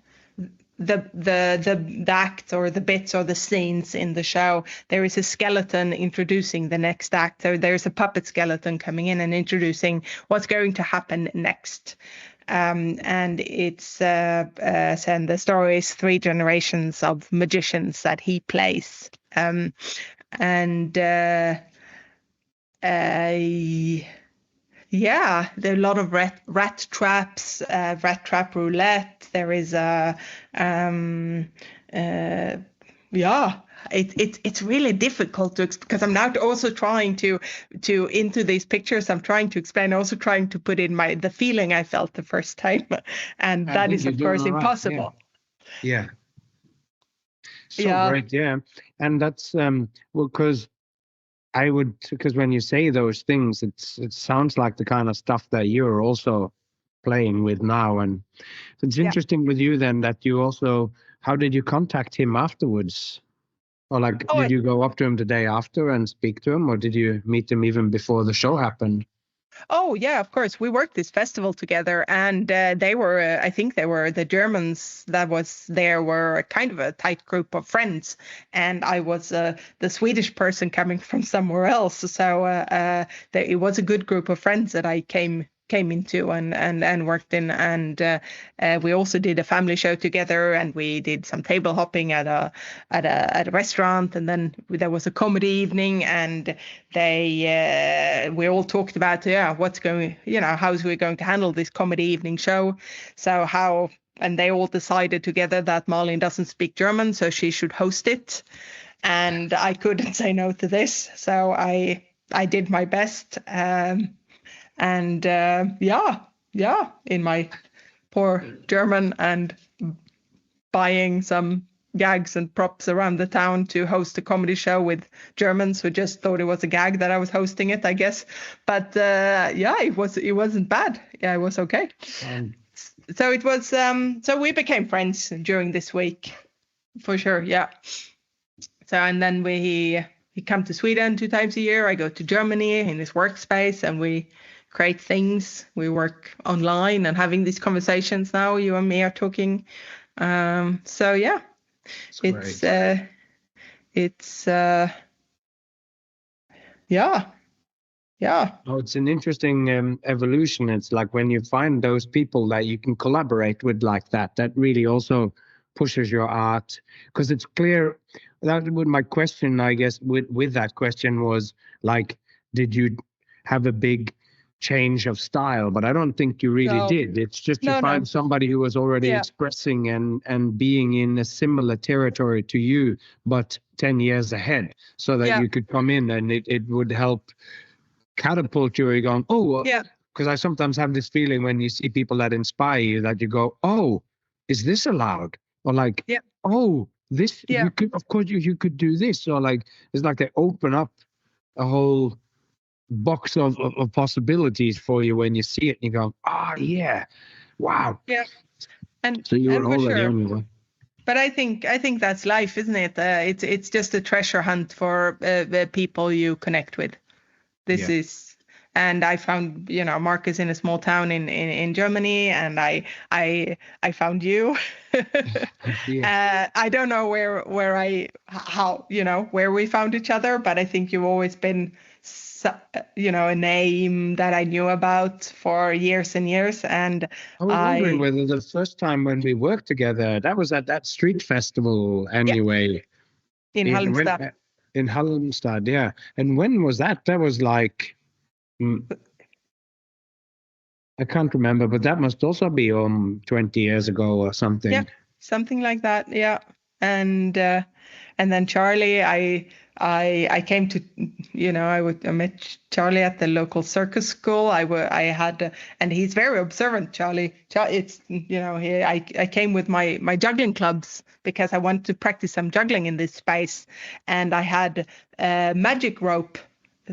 Speaker 2: the act or the bits or the scenes in the show, there is a skeleton introducing the next act. So there's a puppet skeleton coming in and introducing what's going to happen next. And it's and the story is 3 generations of magicians that he plays. Yeah, there are a lot of rat traps, rat trap roulette. There is it's really difficult because I'm now also trying to into these pictures. I'm trying to explain, also trying to put in the feeling I felt the first time, and that is of course impossible.
Speaker 1: Yeah. Great, yeah, and that's because when you say those things, it sounds like the kind of stuff that you're also playing with now. And it's interesting with you then that you also, how did you contact him afterwards? Or did you go up to him the day after and speak to him, or did you meet him even before the show happened?
Speaker 2: Oh, yeah, of course. We worked this festival together, and they were, I think they were the Germans that was there were kind of a tight group of friends. And I was the Swedish person coming from somewhere else. So it was a good group of friends that I came into and worked in. And we also did a family show together, and we did some table hopping at a restaurant. And then there was a comedy evening, and we all talked about what's going, how's we going to handle this comedy evening show. And they all decided together that Malin doesn't speak German, so she should host it. And I couldn't say no to this, so I did my best. In my poor German, and buying some gags and props around the town to host a comedy show with Germans who just thought it was a gag that I was hosting it, I guess. But yeah, it wasn't bad. Yeah, it was okay. So it was so we became friends during this week, for sure. Yeah. So and then he come to Sweden 2 times a year. I go to Germany in his workspace, and we create things. We work online and having these conversations now. You and me are talking. So yeah, it's yeah.
Speaker 1: Oh, it's an interesting evolution. It's like when you find those people that you can collaborate with like that, that really also pushes your art. Because it's clear that would my question, I guess, with that question was like, did you have a big change of style? But I don't think you really did. It's just you find somebody who was already expressing and being in a similar territory to you, but 10 years ahead, so that you could come in and it would help catapult you. You're going, oh, yeah. Because I sometimes have this feeling when you see people that inspire you that you go, oh, is this allowed? Or like, oh, this, you could, of course, you could do this. Or like, it's like they open up a whole box of possibilities for you when you see it. And you go, oh, yeah, wow.
Speaker 2: Yeah. And
Speaker 1: so you were already on your way.
Speaker 2: But I think that's life, isn't it? It's just a treasure hunt for the people you connect with. This is, and I found, Marcus in a small town in Germany, and I found you. I don't know where we found each other, but I think you've always been, a name that I knew about for years and years. And
Speaker 1: I was wondering whether the first time when we worked together, that was at that street festival anyway.
Speaker 2: In Halmstad.
Speaker 1: In Halmstad, yeah. And when was that? That was like, I can't remember, but that must also be 20 years ago or something.
Speaker 2: Yeah, something like that. Yeah, and then Charlie, I came to, I met Charlie at the local circus school. And he's very observant, Charlie. It's, I came with my juggling clubs because I wanted to practice some juggling in this space. And I had a magic rope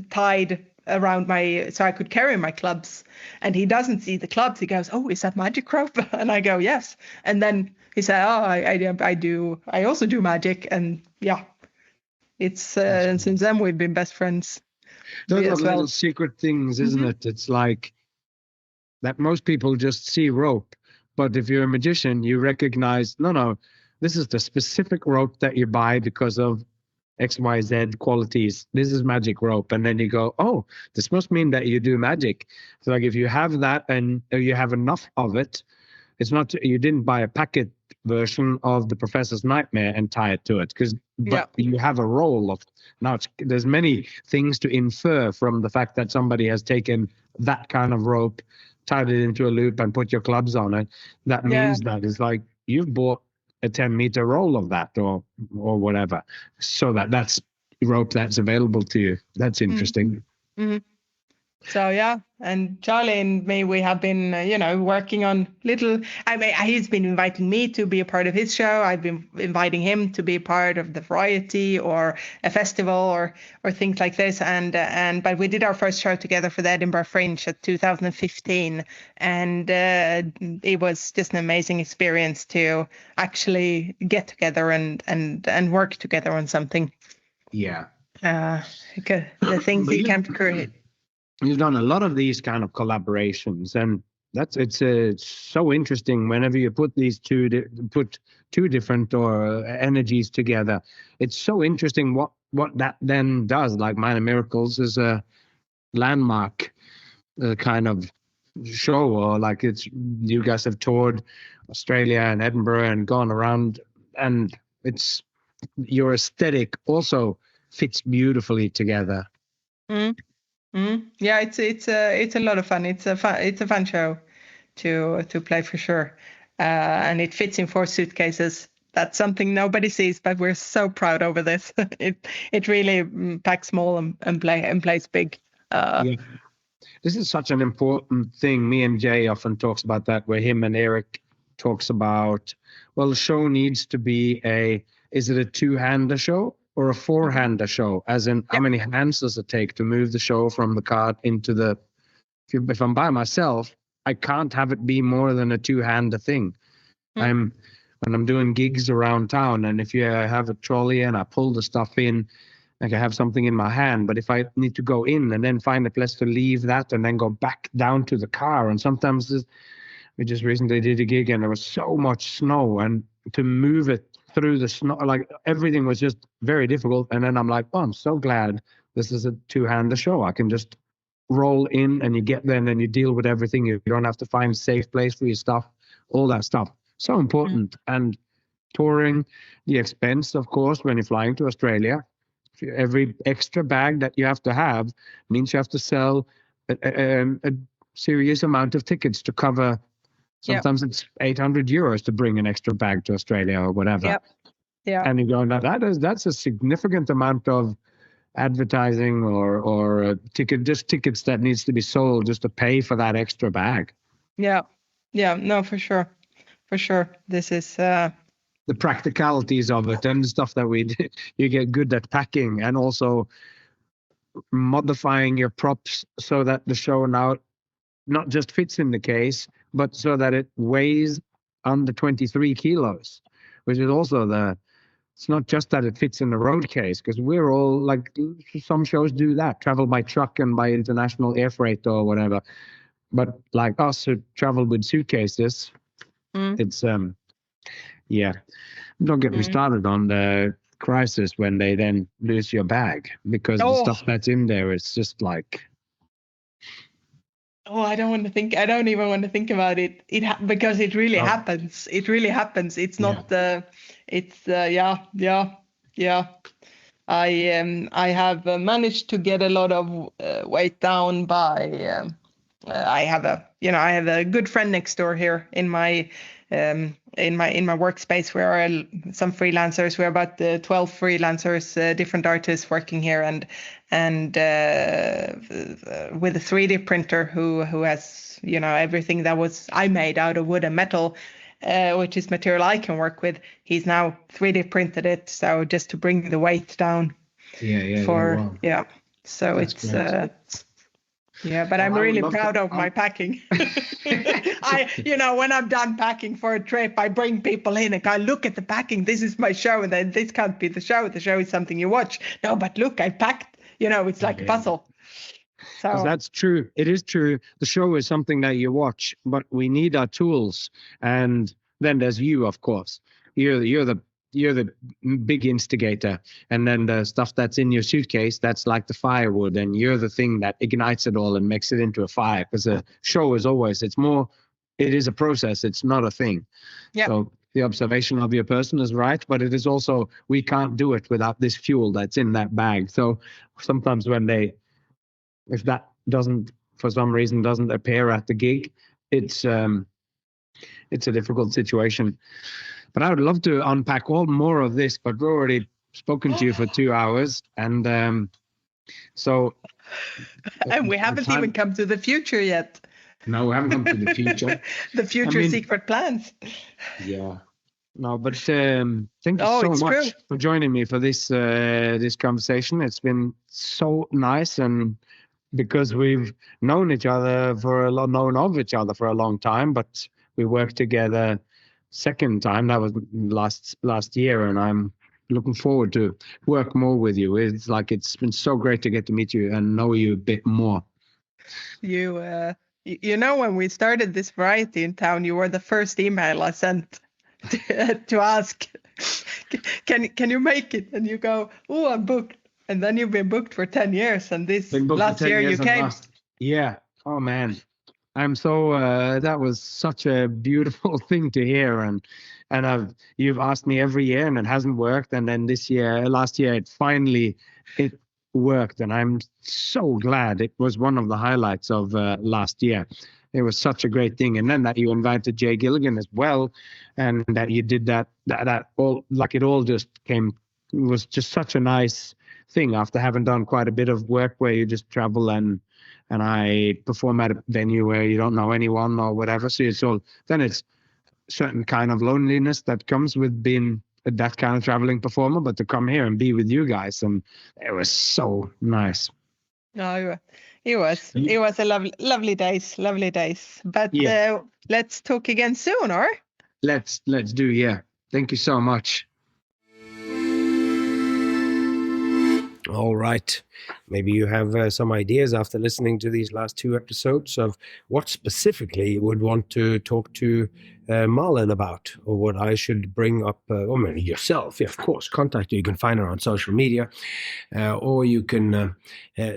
Speaker 2: tied around so I could carry my clubs. And he doesn't see the clubs. He goes, oh, is that magic rope? And I go, yes. And then he said, oh, I also do magic. And yeah. It's and since then we've been best friends.
Speaker 1: Those are little secret things, isn't it? It's like that most people just see rope, but if you're a magician, you recognize, no, this is the specific rope that you buy because of XYZ qualities. This is magic rope, and then you go, oh, this must mean that you do magic. So like if you have that and you have enough of it, it's not you didn't buy a packet version of the Professor's Nightmare and tie it to it but you have a roll of there's many things to infer from the fact that somebody has taken that kind of rope, tied it into a loop and put your clubs on it. That means that it's like you've bought a 10-meter roll of that or whatever, so that's rope that's available to you. That's interesting.
Speaker 2: Mm-hmm. So yeah, and Charlie and me, we have been, working on little. He's been inviting me to be a part of his show. I've been inviting him to be a part of the variety or a festival or things like this. But we did our first show together for the Edinburgh Fringe at 2015, and it was just an amazing experience to actually get together and work together on something.
Speaker 1: Yeah.
Speaker 2: The things you can't create.
Speaker 1: You've done a lot of these kind of collaborations, and it's so interesting whenever you put these two different energies together. It's so interesting what that then does. Like Minor Miracles is a landmark kind of show, or like you guys have toured Australia and Edinburgh and gone around, and it's your aesthetic also fits beautifully together.
Speaker 2: Yeah, it's a lot of fun. It's a fun show to play for sure, and it fits in 4 suitcases. That's something nobody sees, but we're so proud over this. It really packs small and plays big.
Speaker 1: This is such an important thing. Me and Jay often talks about that, where him and Eric talks about, well, the show needs to be is it a two-hander show or a four-hander show? As in, how many hands does it take to move the show from the cart into the, if I'm by myself, I can't have it be more than a two-hander thing. When I'm doing gigs around town, and if you have a trolley and I pull the stuff in, like I have something in my hand, but if I need to go in and then find a place to leave that and then go back down to the car, and sometimes we just recently did a gig and there was so much snow, and to move it through the snow, like everything was just very difficult. And then I'm like, oh, I'm so glad this is a two-hander show. I can just roll in and you get there and then you deal with everything. You don't have to find a safe place for your stuff, all that stuff. So important. And touring, the expense, of course, when you're flying to Australia, every extra bag that you have to have means you have to sell a serious amount of tickets to cover. Sometimes it's 800 euros to bring an extra bag to Australia or whatever. And you go, that's a significant amount of advertising or tickets that needs to be sold just to pay for that extra bag.
Speaker 2: No, for sure. This is
Speaker 1: the practicalities of it and the stuff that you get good at packing, and also modifying your props so that the show now not just fits in the case, but so that it weighs under 23 kilos, which is also it's not just that it fits in the road case, because we're all like, some shows do that, travel by truck and by international air freight or whatever. But like us who travel with suitcases, it's, don't get me started on the crisis when they then lose your bag, because the stuff that's in there is just like,
Speaker 2: I don't even want to think about it. Because it really happens. It really happens. It's not I have managed to get a lot of weight down by I have a good friend next door here in my workspace. Where are some freelancers. We're about 12 freelancers, different artists working here, and with a 3D printer who has everything that I made out of wood and metal, which is material I can work with. He's now 3D printed it, so just to bring the weight down. So that's it's great. But I'm really proud of my packing. When I'm done packing for a trip, I bring people in and go, look at the packing. This is my show. And then this can't be the show. The show is something you watch. No, but look, I packed, it's like a puzzle. So
Speaker 1: that's true. It is true. The show is something that you watch, but we need our tools. And then there's you, of course. You're the big instigator, and then the stuff that's in your suitcase, that's like the firewood, and you're the thing that ignites it all and makes it into a fire. Because a show is always, it is a process, it's not a thing. So the observation of your person is right, but it is also, we can't do it without this fuel that's in that bag. So sometimes if that for some reason doesn't appear at the gig, it's a difficult situation. But I would love to unpack more of this, but we've already spoken to you for 2 hours. And so...
Speaker 2: And we haven't even come to the future yet.
Speaker 1: No, we haven't come to the future.
Speaker 2: The future secret plans.
Speaker 1: Yeah. No, but thank you so much for joining me for this conversation. It's been so nice, and because we've known of each other for a long time, but we worked together second time, that was last year, and I'm looking forward to work more with you. It's been so great to get to meet you and know you a bit more.
Speaker 2: When we started this variety in town, you were the first email I sent to ask, can you make it? And you go, I'm booked. And then you've been booked for 10 years, and this last year you came.
Speaker 1: Oh man, I'm so that was such a beautiful thing to hear, and you've asked me every year and it hasn't worked, and then last year it finally worked, and I'm so glad. It was one of the highlights of last year. It was such a great thing, and then that you invited Jay Gilligan as well, and that you did that all, like, it all just came. It was just such a nice thing after having done quite a bit of work where you just travel and I perform at a venue where you don't know anyone or whatever. So it's certain kind of loneliness that comes with being that kind of traveling performer, but to come here and be with you guys, and it was so nice.
Speaker 2: No, it was a lovely days, lovely days. But
Speaker 1: Yeah.
Speaker 2: let's talk again soon, or?
Speaker 1: Let's do, yeah. Thank you so much. All right. Maybe you have some ideas after listening to these last 2 episodes of what specifically you would want to talk to Malin about, or what I should bring up. Yourself, yeah, of course, contact her. You can find her on social media, or you can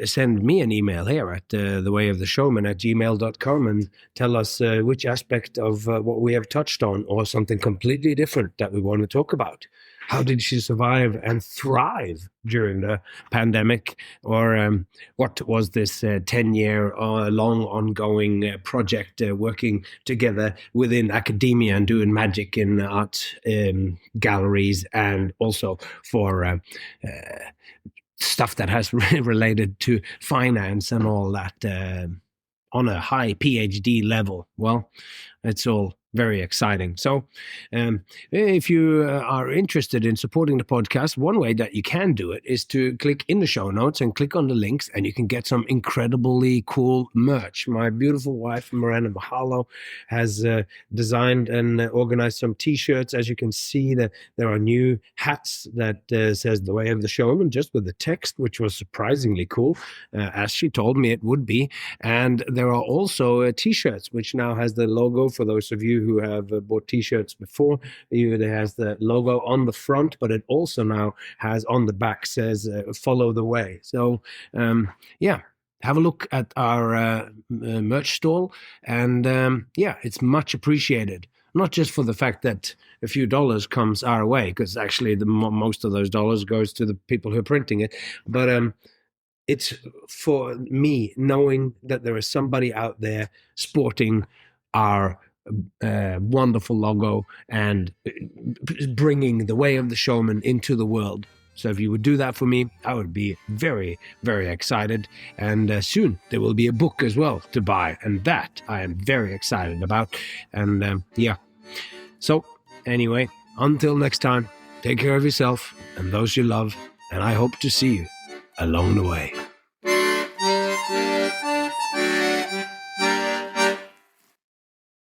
Speaker 1: send me an email here at thewayoftheshowman@gmail.com and tell us which aspect of what we have touched on, or something completely different that we want to talk about. How did she survive and thrive during the pandemic? Or what was this 10-year long ongoing project working together within academia and doing magic in art galleries, and also for stuff that has related to finance and all that on a high PhD level? Well, it's all very exciting. So if you are interested in supporting the podcast, one way that you can do it is to click in the show notes and click on the links, and you can get some incredibly cool merch. My beautiful wife, Miranda Mahalo, has designed and organized some t-shirts. As you can see, there are new hats that says The Way of the Showman, just with the text, which was surprisingly cool, as she told me it would be. And there are also t-shirts, which now has the logo. For those of you who have bought t-shirts before, it has the logo on the front, but it also now has on the back says "Follow the Way." So yeah, have a look at our merch stall, and it's much appreciated. Not just for the fact that a few dollars comes our way, because actually most of those dollars goes to the people who are printing it, but it's for me knowing that there is somebody out there sporting our wonderful logo and bringing the way of the showman into the world. So if you would do that for me, I would be very, very excited. And soon there will be a book as well to buy, and that I am very excited about. And so anyway, until next time, take care of yourself and those you love, and I hope to see you along the way.